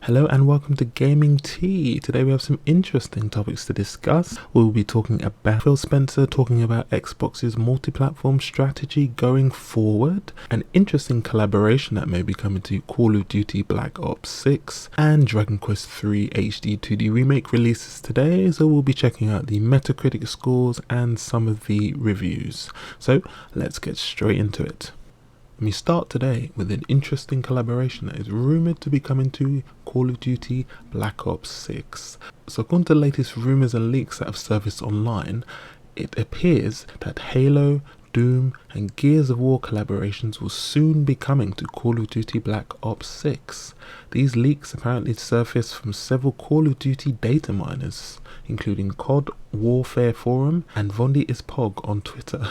Hello and welcome to Gaming Tea. Today we have some interesting topics to discuss. We'll be talking about Phil Spencer talking about Xbox's multi-platform strategy going forward, an interesting collaboration that may be coming to Call of Duty Black Ops 6, and Dragon Quest III HD-2D Remake releases today, so we'll be checking out the Metacritic scores and some of the reviews. So let's get straight into it. We start today with an interesting collaboration that is rumoured to be coming to Call of Duty Black Ops 6. So according to the latest rumours and leaks that have surfaced online, it appears that Halo, Doom and Gears of War collaborations will soon be coming to Call of Duty Black Ops 6. These leaks apparently surfaced from several Call of Duty data miners, including COD Warfare Forum and Vondi is Pog on Twitter.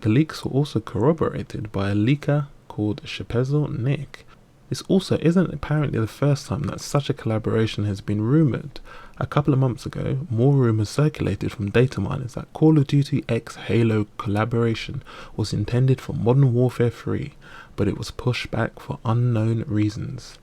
The leaks were also corroborated by a leaker called Shapezel Nick. This also isn't apparently the first time that such a collaboration has been rumoured. A couple of months ago, more rumours circulated from data miners that Call of Duty X Halo collaboration was intended for Modern Warfare 3, but it was pushed back for unknown reasons.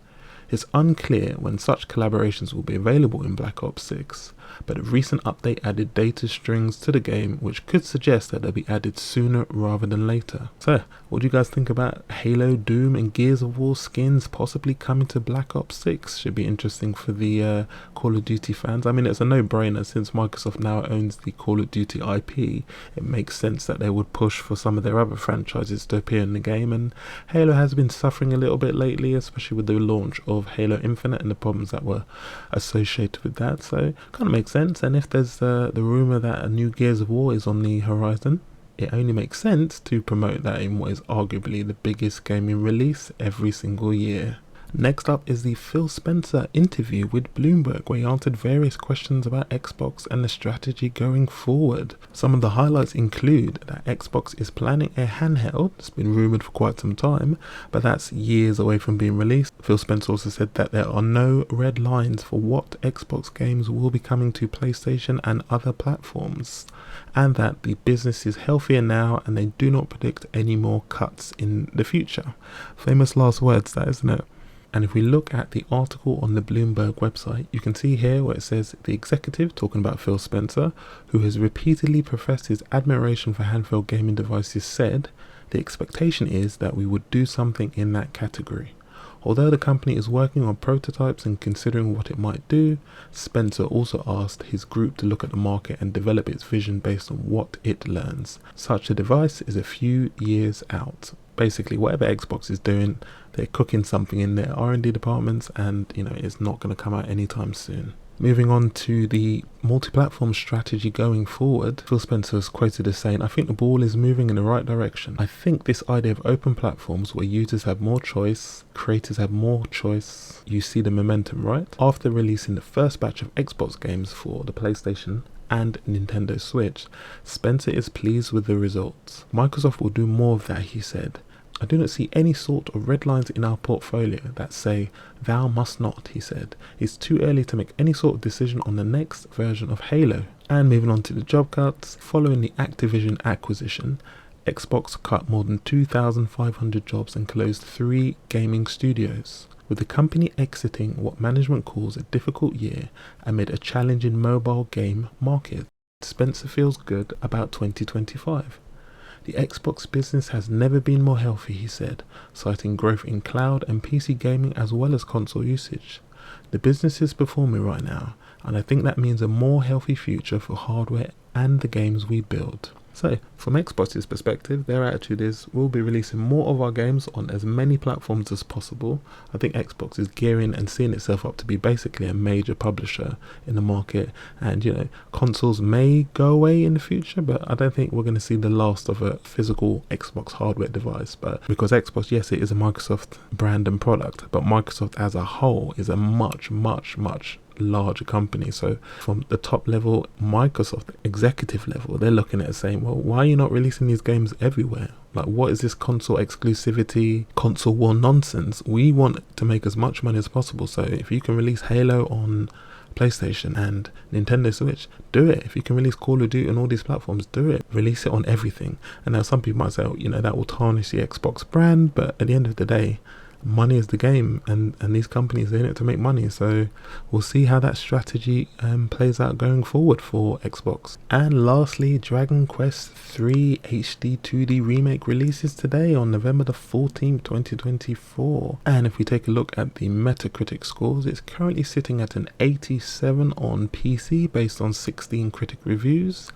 It's unclear when such collaborations will be available in Black Ops 6, but a recent update added data strings to the game which could suggest that they'll be added sooner rather than later. So, what do you guys think about Halo, Doom and Gears of War skins possibly coming to Black Ops 6? Should be interesting for the Call of Duty fans. I mean, it's a no-brainer since Microsoft now owns the Call of Duty IP. It makes sense that they would push for some of their other franchises to appear in the game, and Halo has been suffering a little bit lately, especially with the launch of Halo Infinite and the problems that were associated with that, so kind of makes sense. And if there's the rumour that a new Gears of War is on the horizon, it only makes sense to promote that in what is arguably the biggest gaming release every single year. Next up is the Phil Spencer interview with Bloomberg, where he answered various questions about Xbox and the strategy going forward. Some of the highlights include that Xbox is planning a handheld. It's been rumoured for quite some time, but that's years away from being released. Phil Spencer also said that there are no red lines for what Xbox games will be coming to PlayStation and other platforms, and that the business is healthier now and they do not predict any more cuts in the future. Famous last words, that, isn't it? And if we look at the article on the Bloomberg website, you can see here where it says the executive, talking about Phil Spencer, who has repeatedly professed his admiration for handheld gaming devices, said the expectation is that we would do something in that category. Although the company is working on prototypes and considering what it might do, Spencer also asked his group to look at the market and develop its vision based on what it learns. Such a device is a few years out. Basically, whatever Xbox is doing, they're cooking something in their R&D departments, and it's not going to come out anytime soon. Moving on to the multi-platform strategy going forward, Phil Spencer is quoted as saying, "I think the ball is moving in the right direction. I think this idea of open platforms where users have more choice, creators have more choice, you see the momentum, right?" After releasing the first batch of Xbox games for the PlayStation and Nintendo Switch, Spencer is pleased with the results. "Microsoft will do more of that," he said. "I do not see any sort of red lines in our portfolio that say, 'thou must not,'" he said. "It's too early to make any sort of decision on the next version of Halo." And moving on to the job cuts, following the Activision acquisition, Xbox cut more than 2,500 jobs and closed 3 gaming studios, with the company exiting what management calls a difficult year amid a challenging mobile game market. Spencer feels good about 2025. "The Xbox business has never been more healthy," he said, citing growth in cloud and PC gaming as well as console usage. "The business is performing right now, and I think that means a more healthy future for hardware and the games we build." So, from Xbox's perspective, their attitude is, we'll be releasing more of our games on as many platforms as possible. I think Xbox is gearing and seeing itself up to be basically a major publisher in the market, and consoles may go away in the future, but I don't think we're going to see the last of a physical Xbox hardware device. But because Xbox, yes, it is a Microsoft brand and product, but Microsoft as a whole is a much larger company. So from the top level, Microsoft executive level, they're looking at it saying, well, why are you not releasing these games everywhere? Like, what is this console exclusivity, console war nonsense? We want to make as much money as possible. So if you can release Halo on PlayStation and Nintendo Switch, do it. If you can release Call of Duty on all these platforms, do it. Release it on everything. And now some people might say, that will tarnish the Xbox brand, but at the end of the day, money is the game, and these companies are in it to make money. So we'll see how that strategy plays out going forward for Xbox. And lastly, Dragon Quest III HD-2D Remake releases today on November the 14th, 2024. And if we take a look at the Metacritic scores, it's currently sitting at an 87 on PC based on 16 critic reviews,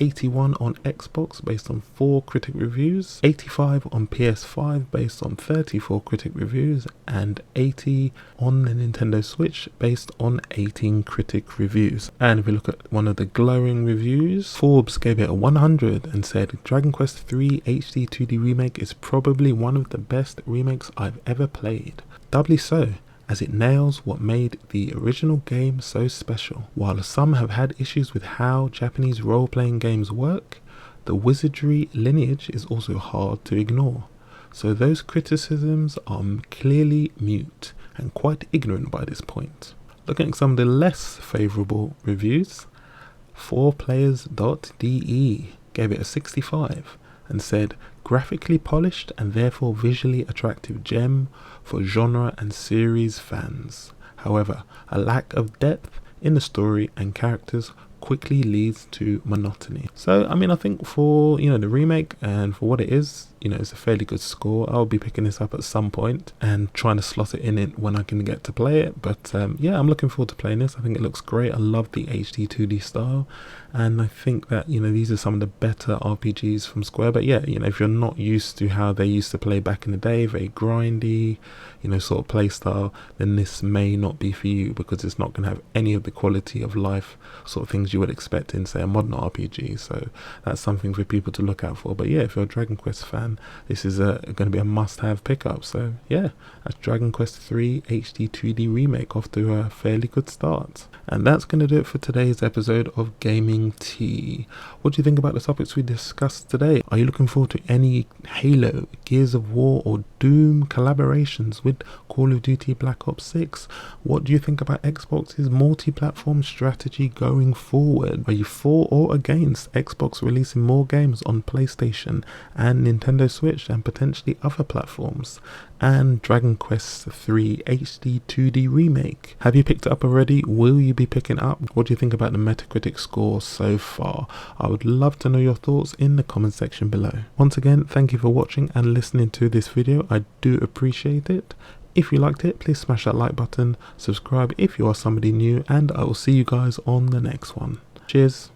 81 on Xbox based on 4 critic reviews, 85 on PS5 based on 34 critic reviews, and 80 on the Nintendo Switch based on 18 critic reviews. And if we look at one of the glowing reviews, Forbes gave it a 100 and said Dragon Quest III HD 2D Remake is probably one of the best remakes I've ever played. Doubly so, as it nails what made the original game so special. While some have had issues with how Japanese role-playing games work, the wizardry lineage is also hard to ignore. So those criticisms are clearly mute and quite ignorant by this point. Looking at some of the less favourable reviews, 4players.de gave it a 65 and said, graphically polished and therefore visually attractive gem for genre and series fans. However, a lack of depth in the story and characters quickly leads to monotony. So I mean, I think for, you know, the remake and for what it is, you know, it's a fairly good score. I'll be picking this up at some point and trying to slot it in when I can get to play it. But yeah, I'm looking forward to playing this. I think it looks great. I love the HD 2D style, and I think that, you know, these are some of the better RPGs from Square. But yeah, you know, if you're not used to how they used to play back in the day, very grindy, you know, sort of play style, then this may not be for you, because it's not going to have any of the quality of life sort of things you would expect in, say, a modern RPG. So that's something for people to look out for. But yeah, if you're a Dragon Quest fan, this is going to be a must-have pickup. So yeah, that's Dragon Quest III HD 2D Remake, off to a fairly good start. And that's going to do it for today's episode of Gaming Tea. What do you think about the topics we discussed today? Are you looking forward to any Halo, Gears of War or Doom collaborations with Call of Duty Black Ops 6? What do you think about Xbox's multi-platform strategy going forward? Are you for or against Xbox releasing more games on PlayStation and Nintendo Switch and potentially other platforms? And Dragon Quest III HD 2D Remake, have you picked it up already? Will you be picking it up? What do you think about the Metacritic score so far? I would love to know your thoughts in the comment section below. Once again, thank you for watching and listening to this video. I do appreciate it. If you liked it, please smash that like button, subscribe if you are somebody new, and I will see you guys on the next one. Cheers.